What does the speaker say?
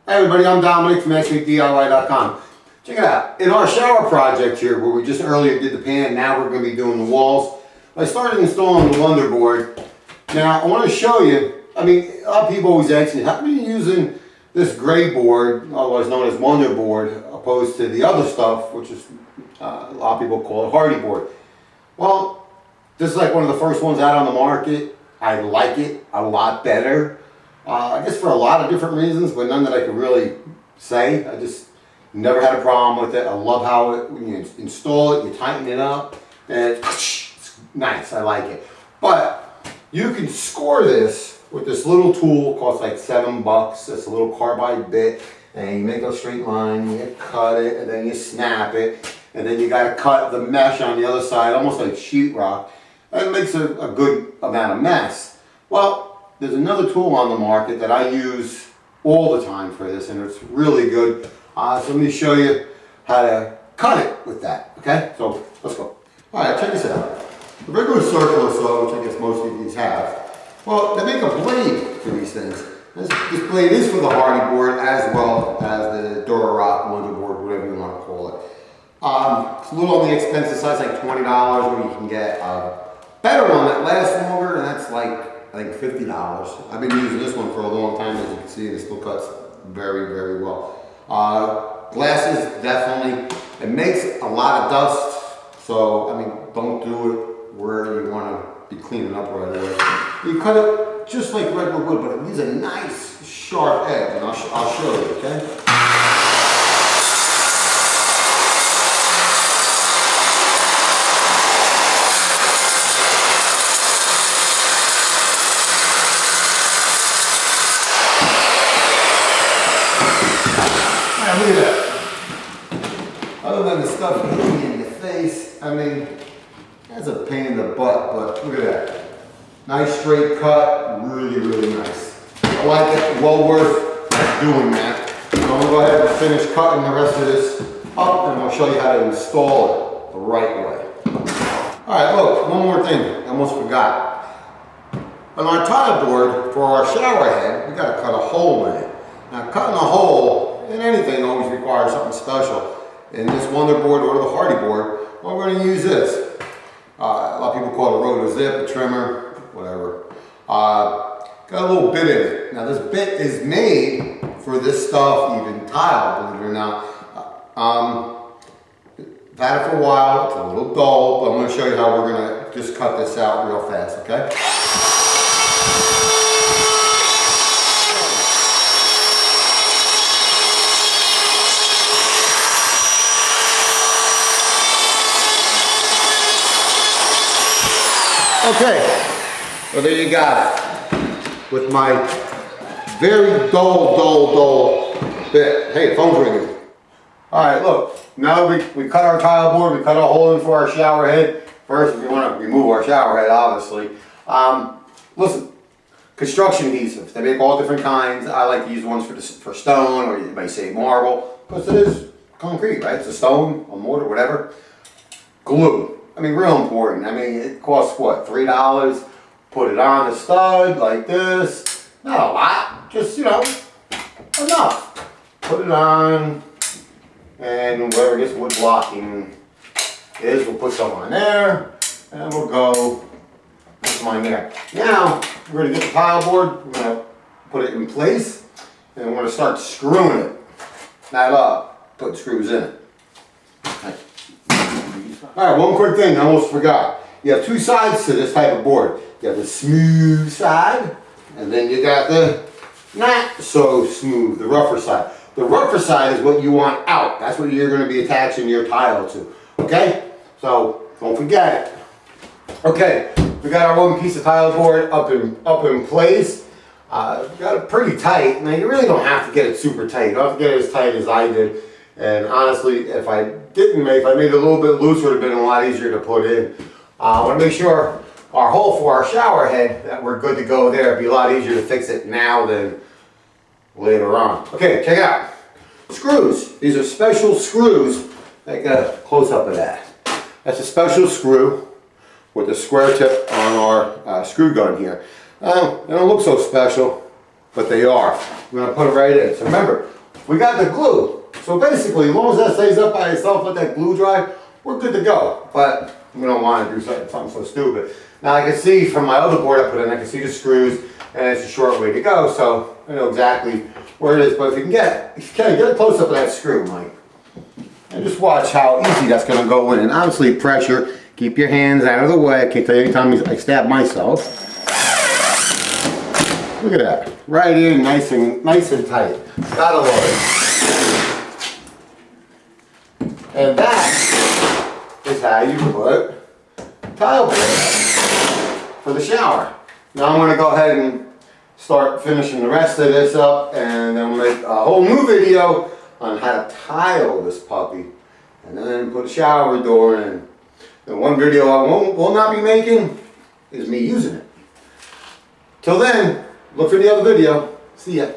Hey everybody, I'm Dominic from SweetDIY.com. Check it out. In our shower project here, where we just earlier did the pan, now we're going to be doing the walls. I started installing the wonderboard. Now I want to show you, a lot of people always ask me, how come you're using this gray board, otherwise known as wonderboard, opposed to the other stuff, which is, a lot of people call it hardy board. Well, this is like one of the first ones out on the market. I like it a lot better. I guess for a lot of different reasons, but none that I could really say. I just never had a problem with it. I love how when you install it, you tighten it up, and it's nice. I like it. But you can score this with this little tool. It costs like $7. It's a little carbide bit, and you make a straight line. You cut it, and then you snap it, and then you got to cut the mesh on the other side, almost like sheetrock. And it makes a good amount of mess. Well, there's another tool on the market that I use all the time for this, and it's really good. So let me show you how to cut it with that, okay? So let's go. All right, check this out. The regular circular saw, which I guess most of these have, well, they make a blade for these things. This blade is for the hardy board as well as the Durock wonderboard, whatever you want to call it. It's a little on the expensive side, it's like $20, where you can get a better one that lasts longer, and that's like I think $50. I've been using this one for a long time. As you can see, it still cuts very, very well. Glasses, definitely. It makes a lot of dust, so don't do it where you want to be cleaning up right away. You cut it just like regular wood, but it needs a nice sharp edge, and I'll show you, okay? Look at that. Other than the stuff hitting in your face, that's a pain in the butt, but look at that. Nice straight cut, really, really nice. I like it, well worth doing that. So I'm going to go ahead and finish cutting the rest of this up, and I'll show you how to install it the right way. Alright, look, one more thing, I almost forgot. On our tile board, for our shower head, we got to cut a hole in it. Now cutting a hole in anything always requires something special. In this wonderboard or the hardy board, well, we're going to use this. A lot of people call it a rotor zip, a trimmer, whatever. Got a little bit in it. Now this bit is made for this stuff, even tile, believe it or not. I've had it for a while, it's a little dull, but I'm going to show you how we're going to just cut this out real fast, okay? Okay, well there you got it. With my very dull bit. Hey, the phone's ringing. Alright, look, now we cut our tile board, we cut a hole in for our shower head. First, if you want to remove our shower head, obviously. Listen, construction adhesives, they make all different kinds. I like to use ones for stone, or you may say marble, because it is concrete, right? It's a stone, a mortar, whatever. Glue. Real important. It costs what, $3? Put it on the stud like this. Not a lot, just, enough. Put it on, and wherever this wood blocking is, we'll put some on there, and we'll go put some on there. Now, we're going to get the tile board, we're going to put it in place, and we're going to start screwing it. Not up, put screws in it. Alright, one quick thing I almost forgot. You have two sides to this type of board. You have the smooth side, and then you got the not so smooth, the rougher side. The rougher side is what you want out. That's what you're going to be attaching your tile to. Okay? So, don't forget it. Okay, we got our one piece of tile board up in place. Got it pretty tight. Now, you really don't have to get it super tight. You don't have to get it as tight as I did. And honestly, if I made it a little bit loose, it would have been a lot easier to put in. I want to make sure our hole for our shower head, that we're good to go there. It'd be a lot easier to fix it now than later on. Okay, check it out. Screws. These are special screws. Take a close-up of that. That's a special screw with a square tip on our screw gun here. They don't look so special. but they are. I'm gonna put it right in. So remember, we got the glue. So basically, as long as that stays up by itself, let that glue dry, we're good to go. But we don't want to do something so stupid. Now I can see from my other board I put in, I can see the screws, and it's a short way to go, so I know exactly where it is. But if you can get a close up of that screw, Mike, and just watch how easy that's going to go in. And obviously pressure, keep your hands out of the way. I can't tell you any time I stab myself. Look at that, right in, nice and tight. Gotta love it. And that is how you put tile board for the shower. Now I'm going to go ahead and start finishing the rest of this up, and then we'll make a whole new video on how to tile this puppy, and then put a shower door in. And one video I will not be making is me using it. Till then, look for the other video. See ya.